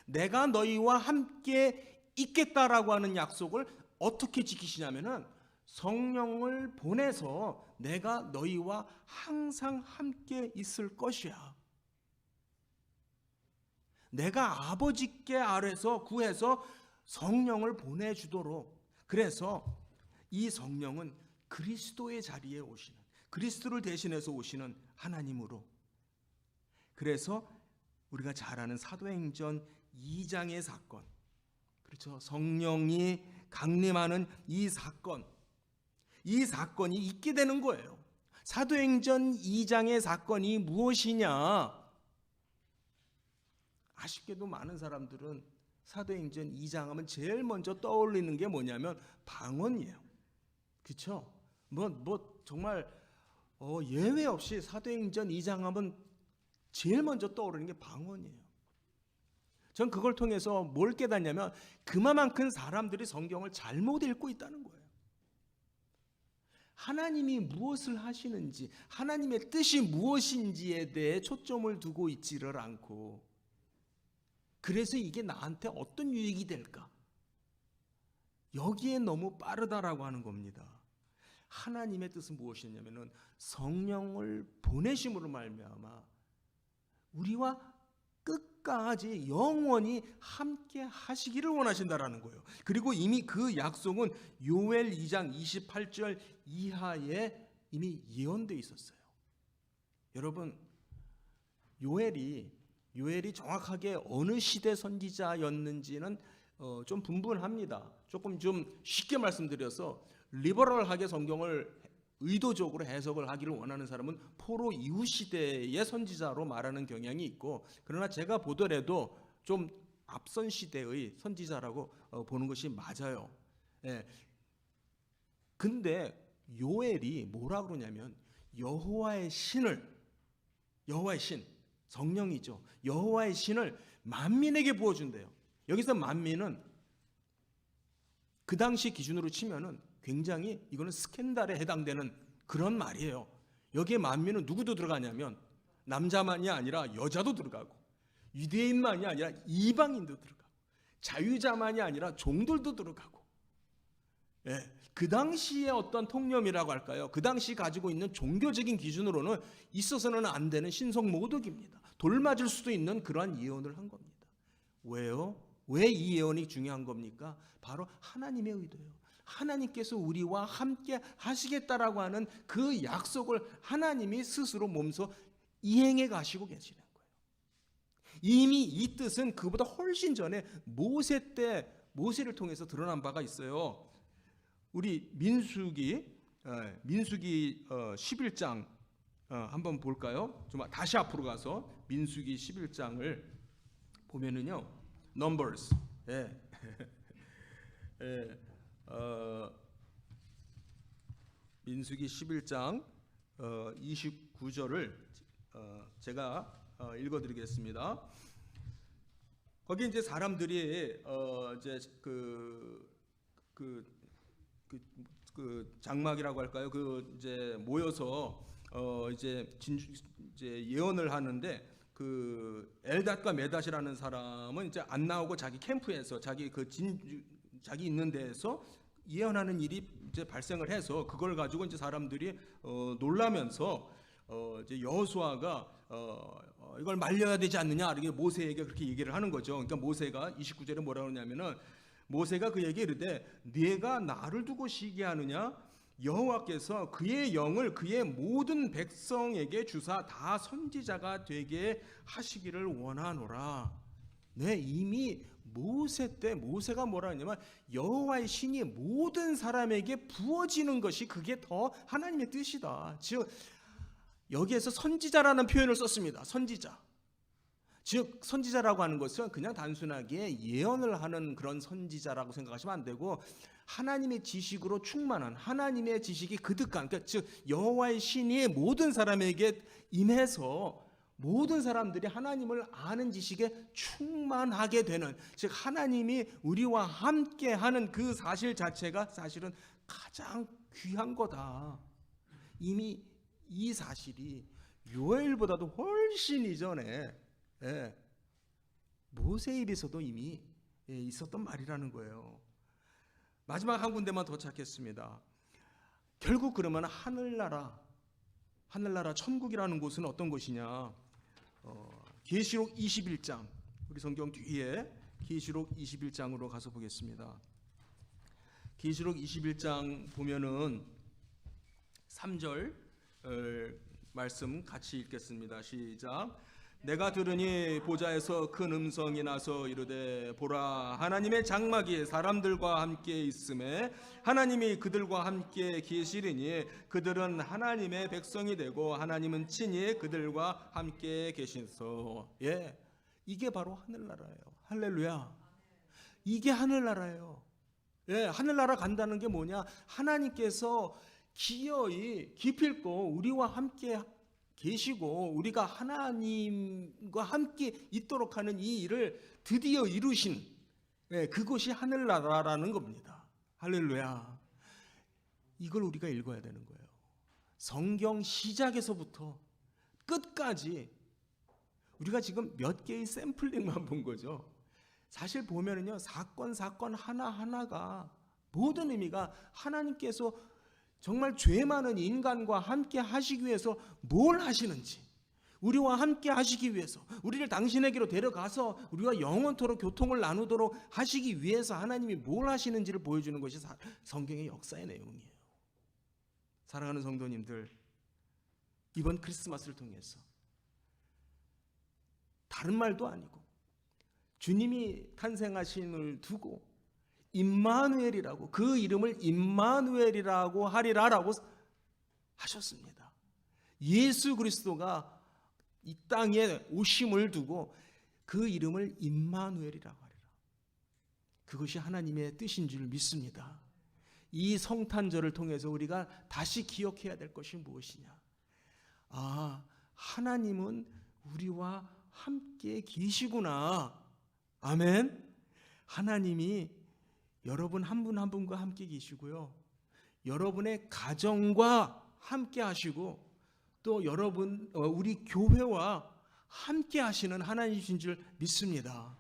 내가 너희와 함께 있겠다라고 하는 약속을 어떻게 지키시냐면은 성령을 보내서 내가 너희와 항상 함께 있을 것이야. 내가 아버지께 아래서 구해서 성령을 보내주도록, 그래서 이 성령은 그리스도의 자리에 오시는, 그리스도를 대신해서 오시는 하나님으로, 그래서 우리가 잘 아는 사도행전 2장의 사건, 그렇죠? 성령이 강림하는 이 사건이 있게 되는 거예요. 사도행전 2장의 사건이 무엇이냐? 아쉽게도 많은 사람들은 사도행전 2장 하면 제일 먼저 떠올리는 게 뭐냐면 방언이에요. 그렇죠? 정말 예외 없이 사도행전 2장 하면 제일 먼저 떠오르는 게 방언이에요. 전 그걸 통해서 뭘 깨닫냐면 그만큼 사람들이 성경을 잘못 읽고 있다는 거예요. 하나님이 무엇을 하시는지, 하나님의 뜻이 무엇인지에 대해 초점을 두고 있지를 않고, 그래서 이게 나한테 어떤 유익이 될까? 여기에 너무 빠르다라고 하는 겁니다. 하나님의 뜻은 무엇이냐면은 성령을 보내심으로 말미암아 우리와 끝까지 영원히 함께 하시기를 원하신다라는 거예요. 그리고 이미 그 약속은 요엘 2장 28절 이하에 이미 예언되어 있었어요. 여러분, 요엘이 정확하게 어느 시대 선지자였는지는 좀 분분합니다. 좀 쉽게 말씀드려서 리버럴하게 성경을 의도적으로 해석을 하기를 원하는 사람은 포로 이후 시대의 선지자로 말하는 경향이 있고, 그러나 제가 보더라도 좀 앞선 시대의 선지자라고 보는 것이 맞아요. 예. 근데 요엘이 뭐라 그러냐면 여호와의 신, 성령이죠. 여호와의 신을 만민에게 부어준대요. 여기서 만민은 그 당시 기준으로 치면은 굉장히 이거는 스캔들에 해당되는 그런 말이에요. 여기에 만민은 누구도 들어가냐면 남자만이 아니라 여자도 들어가고, 유대인만이 아니라 이방인도 들어가고, 자유자만이 아니라 종들도 들어가고. 예, 그 당시의 어떤 통념이라고 할까요? 그 당시 가지고 있는 종교적인 기준으로는 있어서는 안 되는 신성 모독입니다. 돌 맞을 수도 있는 그러한 예언을 한 겁니다. 왜요? 왜 이 예언이 중요한 겁니까? 바로 하나님의 의도예요. 하나님께서 우리와 함께 하시겠다라고 하는 그 약속을 하나님이 스스로 몸소 이행해 가시고 계시는 거예요. 이미 이 뜻은 그보다 훨씬 전에 모세 때 모세를 통해서 드러난 바가 있어요. 우리 민수기 11장 한번 볼까요? 좀 다시 앞으로 가서 민수기 11장을 보면은요, Numbers, 예. 예. 민수기 11장 29절을 제가 읽어드리겠습니다. 거기 이제 사람들이 이제 그 장막이라고 할까요? 그 이제 모여서 이제 예언을 하는데, 그 엘닷과 메닷이라는 사람은 이제 안 나오고 자기 캠프에서 자기 있는 데에서 예언하는 일이 이제 발생을 해서 그걸 가지고 이제 사람들이 놀라면서 이제 여호수아가 이걸 말려야 되지 않느냐, 이렇게 모세에게 그렇게 얘기를 하는 거죠. 그러니까 모세가 29절에 뭐라고 하냐면은, 모세가 그에게 이르되 네가 나를 두고 시기하느냐, 여호와께서 그의 영을 그의 모든 백성에게 주사 다 선지자가 되게 하시기를 원하노라. 네, 이미 모세 때 모세가 뭐라 하냐면 여호와의 신이 모든 사람에게 부어지는 것이 그게 더 하나님의 뜻이다. 즉 여기에서 선지자라는 표현을 썼습니다. 선지자. 즉 선지자라고 하는 것은 그냥 단순하게 예언을 하는 그런 선지자라고 생각하시면 안 되고, 하나님의 지식으로 충만한, 하나님의 지식이 그득한, 그러니까 즉 여호와의 신이 모든 사람에게 임해서 모든 사람들이 하나님을 아는 지식에 충만하게 되는, 즉 하나님이 우리와 함께하는 그 사실 자체가 사실은 가장 귀한 거다. 이미 이 사실이 요엘보다도 훨씬 이전에 모세 입에서도 이미 있었던 말이라는 거예요. 마지막 한 군데만 더 찾겠습니다. 결국 그러면 하늘나라 천국이라는 곳은 어떤 곳이냐? 계시록 21장, 우리 성경 뒤에 계시록 21장으로 가서 보겠습니다. 계시록 21장 보면은 3절 말씀 같이 읽겠습니다. 시작. 내가 들으니 보좌에서 큰 음성이 나서 이르되 보라, 하나님의 장막이 사람들과 함께 있음에 하나님이 그들과 함께 계시리니 그들은 하나님의 백성이 되고 하나님은 친히 그들과 함께 계신소. 예, 이게 바로 하늘나라예요. 할렐루야. 이게 하늘나라예요. 예, 하늘나라 간다는 게 뭐냐? 하나님께서 기어이 기필코 우리와 함께 계시고 우리가 하나님과 함께 있도록 하는 이 일을 드디어 이루신, 그것이 하늘나라라는 겁니다. 할렐루야. 이걸 우리가 읽어야 되는 거예요. 성경 시작에서부터 끝까지 우리가 지금 몇 개의 샘플링만 본 거죠. 사실 보면은요, 사건 하나하나가 모든 의미가 하나님께서 정말 죄 많은 인간과 함께 하시기 위해서 뭘 하시는지, 우리와 함께 하시기 위해서, 우리를 당신에게로 데려가서 우리와 영원토록 교통을 나누도록 하시기 위해서 하나님이 뭘 하시는지를 보여주는 것이 성경의 역사의 내용이에요. 사랑하는 성도님들, 이번 크리스마스를 통해서 다른 말도 아니고 주님이 탄생하심을 두고 임마누엘이라고, 그 이름을 임마누엘이라고 하리라라고 하셨습니다. 예수 그리스도가 이 땅에 오심을 두고 그 이름을 임마누엘이라고 하리라. 그것이 하나님의 뜻인 줄 믿습니다. 이 성탄절을 통해서 우리가 다시 기억해야 될 것이 무엇이냐? 아, 하나님은 우리와 함께 계시구나. 아멘. 하나님이 여러분 한 분 한 분과 함께 계시고요. 여러분의 가정과 함께 하시고 또 여러분 우리 교회와 함께 하시는 하나님이신 줄 믿습니다.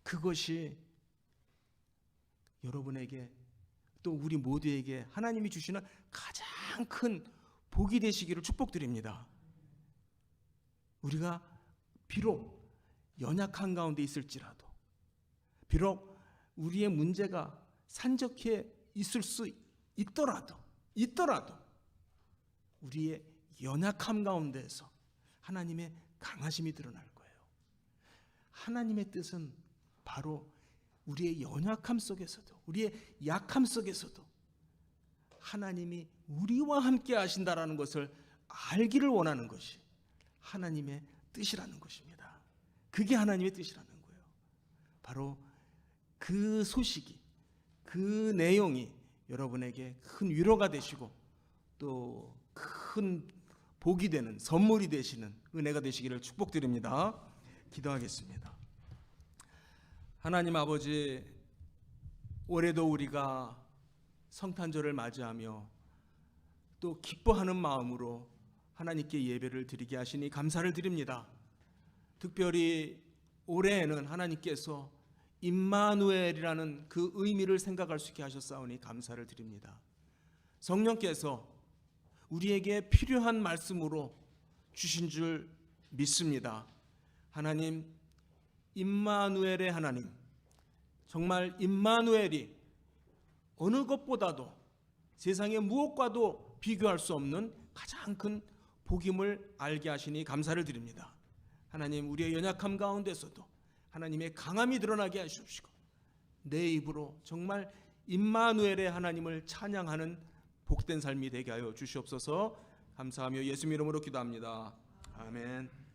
그것이 여러분에게 또 우리 모두에게 하나님이 주시는 가장 큰 복이 되시기를 축복드립니다. 우리가 비록 연약한 가운데 있을지라도, 비록 우리의 문제가 산적해 있을 수 있더라도 우리의 연약함 가운데에서 하나님의 강하심이 드러날 거예요. 하나님의 뜻은 바로 우리의 연약함 속에서도, 우리의 약함 속에서도 하나님이 우리와 함께 하신다라는 것을 알기를 원하는 것이 하나님의 뜻이라는 것입니다. 그게 하나님의 뜻이라는 거예요. 바로 그 소식이, 그 내용이 여러분에게 큰 위로가 되시고 또 큰 복이 되는 선물이 되시는 은혜가 되시기를 축복드립니다. 기도하겠습니다. 하나님 아버지, 올해도 우리가 성탄절을 맞이하며 또 기뻐하는 마음으로 하나님께 예배를 드리게 하시니 감사를 드립니다. 특별히 올해에는 하나님께서 임마누엘이라는 그 의미를 생각할 수 있게 하셨사오니 감사를 드립니다. 성령께서 우리에게 필요한 말씀으로 주신 줄 믿습니다. 하나님, 임마누엘의 하나님, 정말 임마누엘이 어느 것보다도 세상의 무엇과도 비교할 수 없는 가장 큰 복임을 알게 하시니 감사를 드립니다. 하나님, 우리의 연약함 가운데서도 하나님의 강함이 드러나게 하시옵시고 내 입으로 정말 임마누엘의 하나님을 찬양하는 복된 삶이 되게 하여 주시옵소서. 감사하며 예수님 이름으로 기도합니다. 아멘.